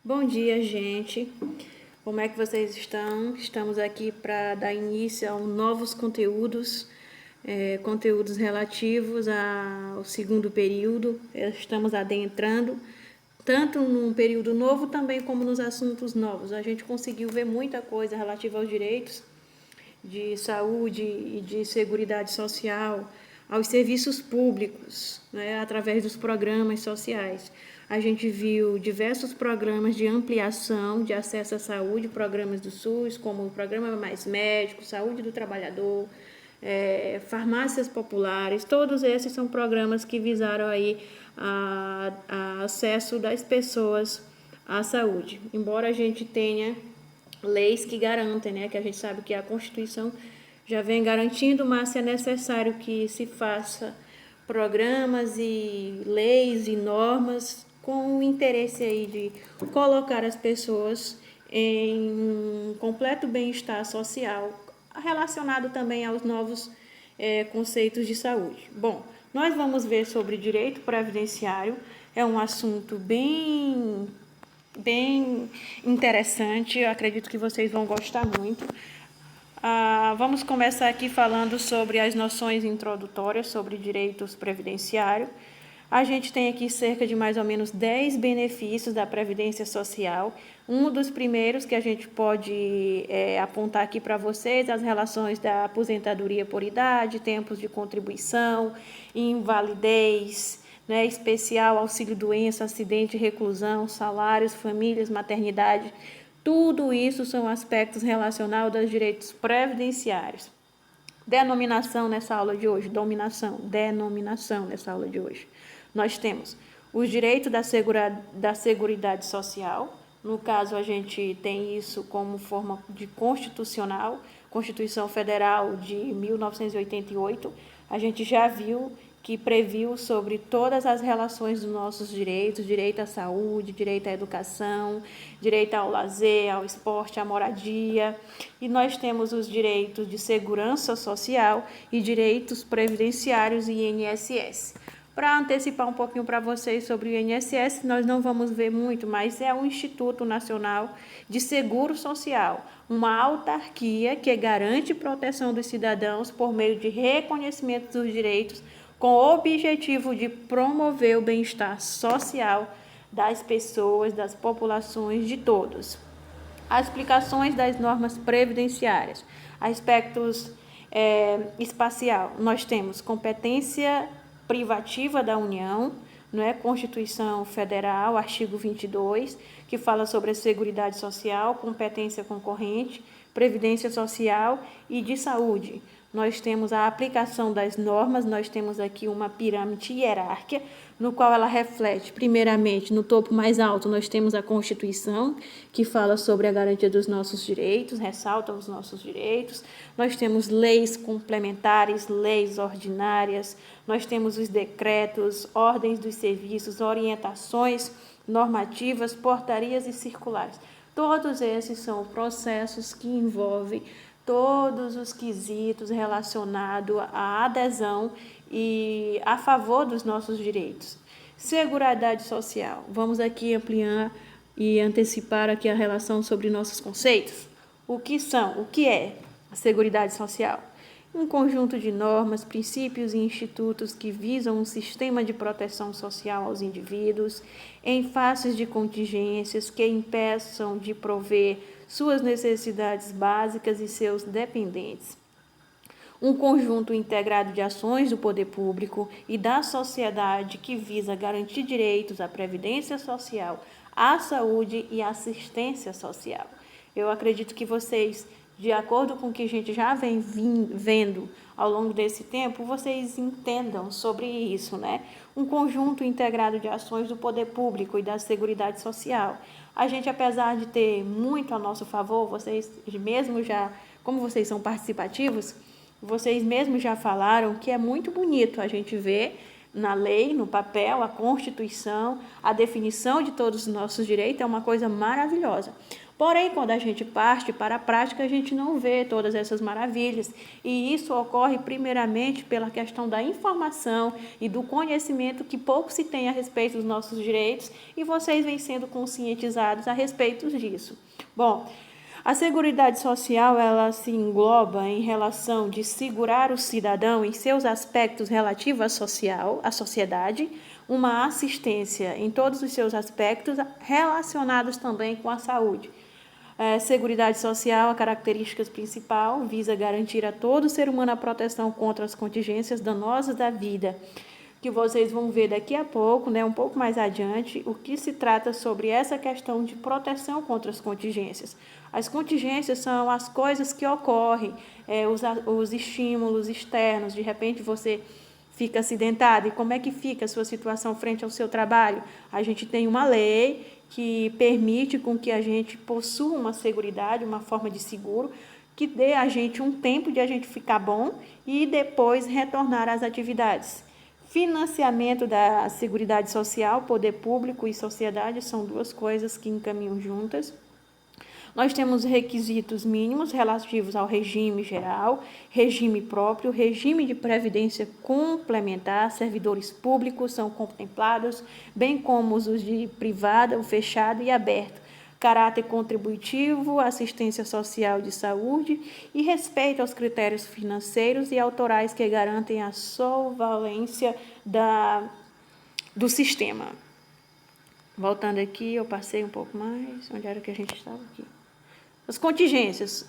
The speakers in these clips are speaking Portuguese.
Bom dia, gente. Como é que vocês estão? Estamos aqui para dar início a novos conteúdos, conteúdos relativos ao segundo período. Estamos adentrando tanto num período novo também como nos assuntos novos. A gente conseguiu ver muita coisa relativa aos direitos de saúde e de seguridade social, aos serviços públicos, né, através dos programas sociais. A gente viu diversos programas de ampliação de acesso à saúde, programas do SUS, como o Programa Mais Médico, Saúde do Trabalhador, farmácias populares. Todos esses são programas que visaram aí a acesso das pessoas à saúde. Embora a gente tenha leis que garantem, né, que a gente sabe que a Constituição já vem garantindo, mas é necessário que se faça programas e leis e normas com o interesse aí de colocar as pessoas em um completo bem-estar social, relacionado também aos novos conceitos de saúde. Bom, nós vamos ver sobre direito previdenciário, é um assunto bem interessante, eu acredito que vocês vão gostar muito. Vamos começar aqui falando sobre as noções introdutórias sobre direitos previdenciários. A gente tem aqui cerca de mais ou menos 10 benefícios da Previdência Social. Um dos primeiros que a gente pode apontar aqui para vocês, as relações da aposentadoria por idade, tempos de contribuição, invalidez, né, especial, auxílio-doença, acidente, reclusão, salários, famílias, maternidade. Tudo isso são aspectos relacionados aos direitos previdenciários. Denominação nessa aula de hoje, denominação nessa aula de hoje. Nós temos os direitos da Seguridade Social. No caso, a gente tem isso como forma de constitucional, Constituição Federal de 1988. A gente já viu que previu sobre todas as relações dos nossos direitos, direito à saúde, direito à educação, direito ao lazer, ao esporte, à moradia. E nós temos os direitos de segurança social e direitos previdenciários e INSS. Para antecipar um pouquinho para vocês sobre o INSS, nós não vamos ver muito, mas é o Instituto Nacional de Seguro Social, uma autarquia que garante proteção dos cidadãos por meio de reconhecimento dos direitos com o objetivo de promover o bem-estar social das pessoas, das populações, de todos. As explicações das normas previdenciárias, aspectos espacial, nós temos competência privativa da União, não é? Constituição Federal, artigo 22, que fala sobre a Seguridade Social, competência concorrente, Previdência Social e de saúde. Nós temos a aplicação das normas, nós temos aqui uma pirâmide hierárquica, no qual ela reflete, primeiramente, no topo mais alto, nós temos a Constituição, que fala sobre a garantia dos nossos direitos, ressalta os nossos direitos. Nós temos leis complementares, leis ordinárias, nós temos os decretos, ordens dos serviços, orientações normativas, portarias e circulares. Todos esses são processos que envolvem todos os quesitos relacionados à adesão e a favor dos nossos direitos. Seguridade social. Vamos aqui ampliar e antecipar aqui a relação sobre nossos conceitos. O que é a Seguridade Social? Um conjunto de normas, princípios e institutos que visam um sistema de proteção social aos indivíduos em faces de contingências que impeçam de prover suas necessidades básicas e seus dependentes. Um conjunto integrado de ações do poder público e da sociedade que visa garantir direitos à previdência social, à saúde e à assistência social. Eu acredito que vocês, de acordo com o que a gente já vem vendo ao longo desse tempo, vocês entendam sobre isso, né? Um conjunto integrado de ações do poder público e da Seguridade Social. A gente, apesar de ter muito a nosso favor, vocês mesmo já, como vocês são participativos, vocês mesmos já falaram que é muito bonito a gente ver na lei, no papel, a Constituição, a definição de todos os nossos direitos é uma coisa maravilhosa. Porém, quando a gente parte para a prática, a gente não vê todas essas maravilhas. E isso ocorre primeiramente pela questão da informação e do conhecimento que pouco se tem a respeito dos nossos direitos, e vocês vêm sendo conscientizados a respeito disso. Bom, a Seguridade Social, ela se engloba em relação de segurar o cidadão em seus aspectos relativos à sociedade, uma assistência em todos os seus aspectos relacionados também com a saúde. Seguridade Social, a característica principal, visa garantir a todo ser humano a proteção contra as contingências danosas da vida, que vocês vão ver daqui a pouco, um pouco mais adiante, o que se trata sobre essa questão de proteção contra as contingências. As contingências são as coisas que ocorrem, os estímulos externos, de repente você fica acidentado, e como é que fica a sua situação frente ao seu trabalho? A gente tem uma lei que permite com que a gente possua uma seguridade, uma forma de seguro, que dê a gente um tempo de a gente ficar bom e depois retornar às atividades. Financiamento da Seguridade Social, poder público e sociedade são duas coisas que encaminham juntas. Nós temos requisitos mínimos relativos ao regime geral, regime próprio, regime de previdência complementar, servidores públicos são contemplados, bem como os de privada, o fechado e aberto, caráter contributivo, assistência social de saúde e respeito aos critérios financeiros e autorais que garantem a solvência do sistema. Voltando aqui, eu passei um pouco mais. Onde era que a gente estava aqui? As contingências.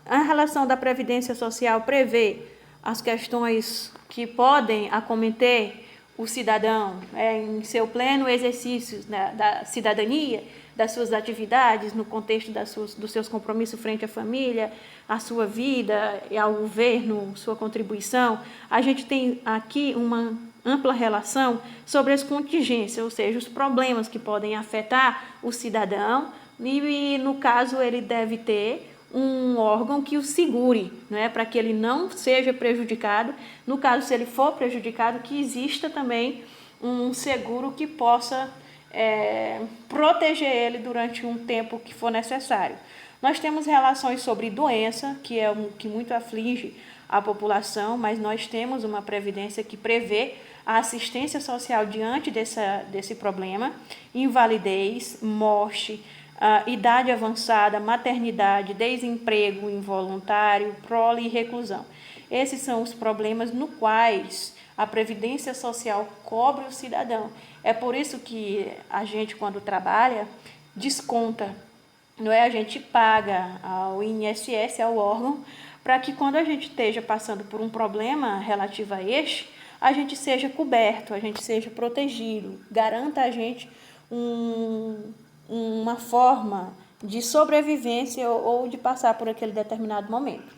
A relação da Previdência Social prevê as questões que podem acometer o cidadão em seu pleno exercício da cidadania, das suas atividades, no contexto dos seus compromissos frente à família, à sua vida, ao governo, sua contribuição. A gente tem aqui uma ampla relação sobre as contingências, ou seja, os problemas que podem afetar o cidadão, e no caso ele deve ter um órgão que o segure, para que ele não seja prejudicado. No caso, se ele for prejudicado, que exista também um seguro que possa proteger ele durante um tempo que for necessário. Nós temos relações sobre doença, que é que muito aflige a população, mas nós temos uma previdência que prevê a assistência social diante desse problema, invalidez, morte, idade avançada, maternidade, desemprego involuntário, prole e reclusão. Esses são os problemas no quais a Previdência Social cobre o cidadão. É por isso que a gente, quando trabalha, desconta, a gente paga ao INSS, ao órgão, para que quando a gente esteja passando por um problema relativo a este, a gente seja coberto, a gente seja protegido, garanta a gente uma forma de sobrevivência ou de passar por aquele determinado momento.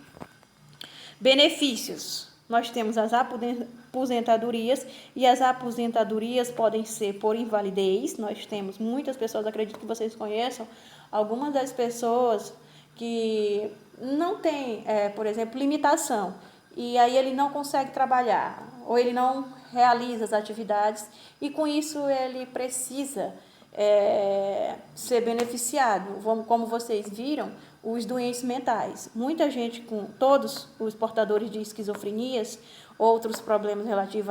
Benefícios. Nós temos as aposentadorias, e as aposentadorias podem ser por invalidez. Nós temos muitas pessoas, acredito que vocês conheçam, algumas das pessoas que não têm, por exemplo, limitação, e aí ele não consegue trabalhar, ou ele não realiza as atividades, e com isso ele precisa ser beneficiado. Como vocês viram, os doentes mentais. Muita gente, todos os portadores de esquizofrenias, outros problemas relativos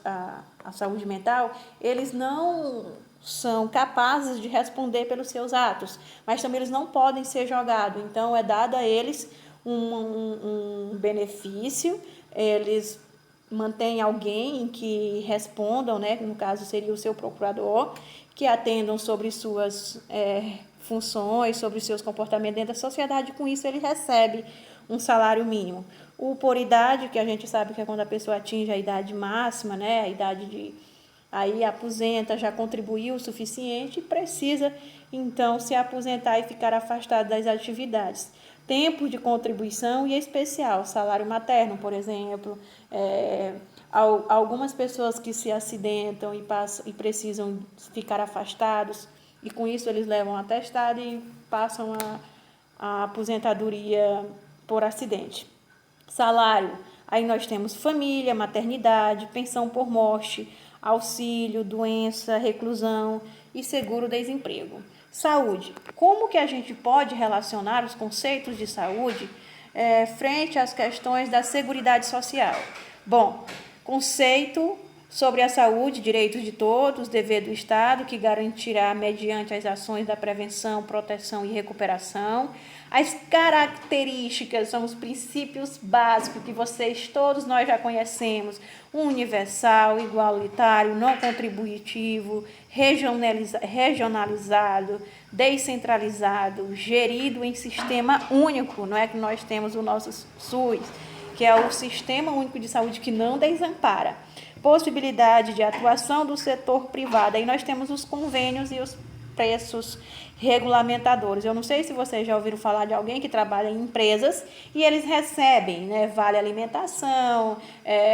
à saúde mental, eles não são capazes de responder pelos seus atos, mas também eles não podem ser jogados. Então, é dado a eles um benefício, eles mantêm alguém que respondam, no caso seria o seu procurador, que atendam sobre suas funções, sobre os seus comportamentos dentro da sociedade. Com isso ele recebe um salário mínimo. O por idade, que a gente sabe que é quando a pessoa atinge a idade máxima, a idade de... Aí aposenta, já contribuiu o suficiente e precisa, então, se aposentar e ficar afastado das atividades. Tempo de contribuição e especial, salário materno, por exemplo. Algumas pessoas que se acidentam e precisam ficar afastados, e com isso eles levam um atestado e passam a aposentadoria por acidente. Salário Aí nós temos família, maternidade, pensão por morte, auxílio, doença, reclusão e seguro-desemprego. Saúde. Como que a gente pode relacionar os conceitos de saúde frente às questões da seguridade social? Bom, conceito sobre a saúde, direitos de todos, dever do Estado, que garantirá mediante as ações da prevenção, proteção e recuperação. As características são os princípios básicos que vocês, todos nós já conhecemos: universal, igualitário, não contributivo, regionalizado, descentralizado, gerido em sistema único. Não é que nós temos o nosso SUS, que é o Sistema Único de Saúde, que não desampara. Possibilidade de atuação do setor privado. Aí nós temos os convênios e os preços regulamentadores. Eu não sei se vocês já ouviram falar de alguém que trabalha em empresas e eles recebem, né, vale alimentação,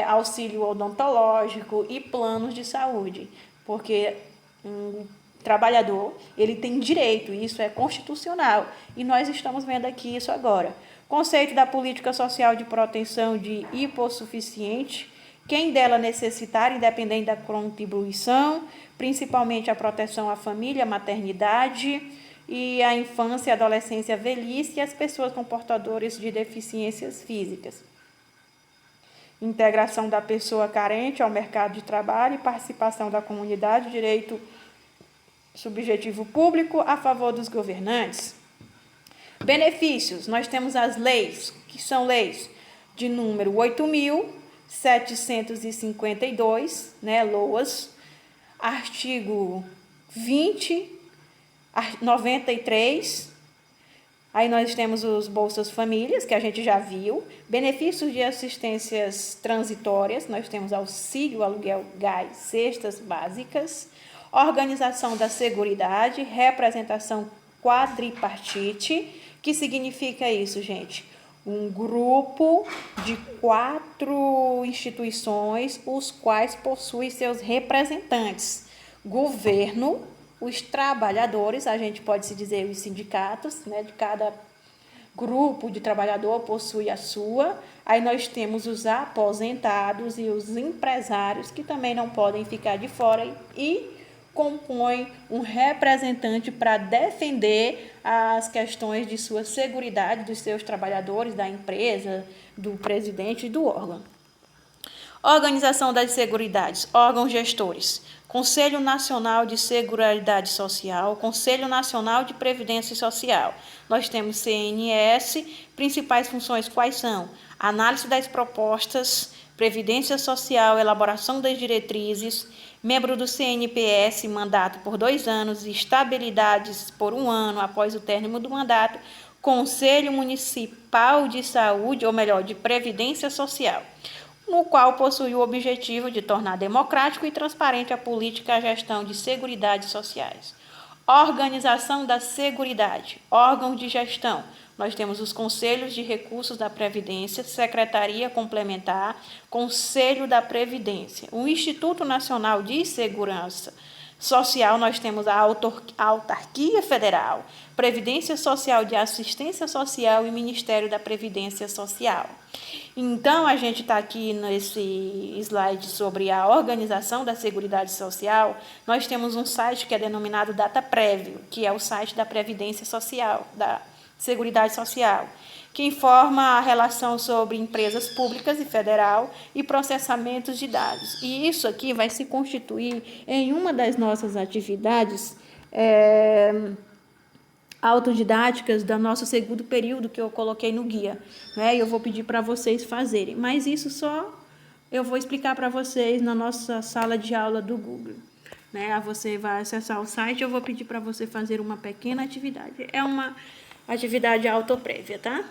auxílio odontológico e planos de saúde, porque um trabalhador, ele tem direito, isso é constitucional, e nós estamos vendo aqui isso agora. Conceito da política social de proteção de hipossuficiente, quem dela necessitar, independente da contribuição, principalmente a proteção à família, à maternidade e à infância, adolescência, velhice e as pessoas com portadores de deficiências físicas. Integração da pessoa carente ao mercado de trabalho e participação da comunidade, direito subjetivo público a favor dos governantes. Benefícios, nós temos as leis, que são leis de número 8.752, né, LOAS, artigo 20, 93, aí nós temos os Bolsas Famílias, que a gente já viu, benefícios de assistências transitórias, nós temos auxílio, aluguel, gás, cestas básicas, organização da seguridade, representação quadripartite. Que significa isso, gente? Um grupo de 4 instituições, os quais possuem seus representantes. Governo, os trabalhadores, a gente pode se dizer os sindicatos, né? De cada grupo de trabalhador possui a sua. Aí nós temos os aposentados e os empresários, que também não podem ficar de fora e compõe um representante para defender as questões de sua seguridade, dos seus trabalhadores, da empresa, do presidente e do órgão. Organização das Seguridades, órgãos gestores, Conselho Nacional de Seguridade Social, Conselho Nacional de Previdência Social. Nós temos CNS, principais funções quais são? Análise das propostas, Previdência Social, elaboração das diretrizes, membro do CNPS, mandato por 2 anos, estabilidades por 1 ano após o término do mandato, Conselho Municipal de Saúde, ou melhor, de Previdência Social, no qual possui o objetivo de tornar democrático e transparente a política e a gestão de seguridades sociais. Organização da Seguridade, órgãos de gestão. Nós temos os Conselhos de Recursos da Previdência, Secretaria Complementar, Conselho da Previdência. O Instituto Nacional de Segurança Social, nós temos a Autarquia Federal, Previdência Social de Assistência Social e Ministério da Previdência Social. Então, a gente está aqui nesse slide sobre a organização da Seguridade Social. Nós temos um site que é denominado DataPrev, que é o site da Previdência Social, da Seguridade Social, que informa a relação sobre empresas públicas e federal e processamentos de dados. E isso aqui vai se constituir em uma das nossas atividades autodidáticas do nosso segundo período que eu coloquei no guia, né? E eu vou pedir para vocês fazerem, mas isso só eu vou explicar para vocês na nossa sala de aula do Google, né? Você vai acessar o site, eu vou pedir para você fazer uma pequena atividade. É uma atividade autoprévia, tá?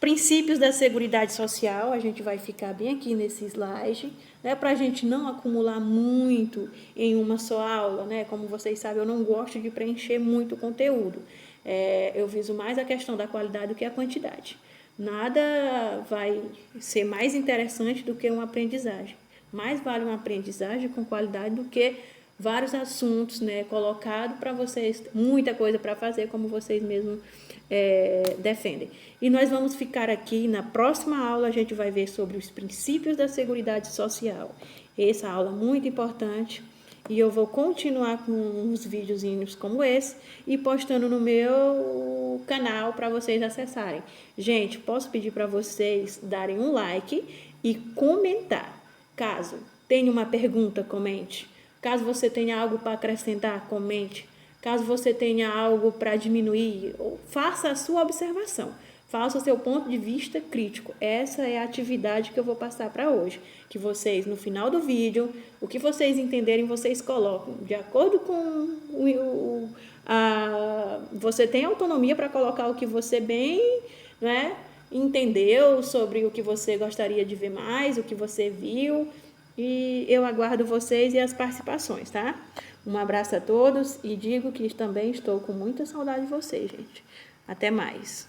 Princípios da Seguridade Social, a gente vai ficar bem aqui nesse slide, né, para a gente não acumular muito em uma só aula, né? Como vocês sabem, eu não gosto de preencher muito conteúdo. Eu viso mais a questão da qualidade do que a quantidade. Nada vai ser mais interessante do que uma aprendizagem. Mais vale uma aprendizagem com qualidade do que vários assuntos, né, colocado para vocês, muita coisa para fazer, como vocês mesmos defendem. E nós vamos ficar aqui, na próxima aula a gente vai ver sobre os princípios da Seguridade Social. Essa aula é muito importante e eu vou continuar com uns videozinhos como esse e postando no meu canal para vocês acessarem. Gente, posso pedir para vocês darem um like e comentar. Caso tenha uma pergunta, comente. Caso você tenha algo para acrescentar, comente. Caso você tenha algo para diminuir, faça a sua observação. Faça o seu ponto de vista crítico. Essa é a atividade que eu vou passar para hoje. Que vocês, no final do vídeo, o que vocês entenderem, vocês colocam. De acordo com você tem autonomia para colocar o que você bem, né, entendeu sobre o que você gostaria de ver mais, o que você viu. E eu aguardo vocês e as participações, tá? Um abraço a todos e digo que também estou com muita saudade de vocês, gente. Até mais.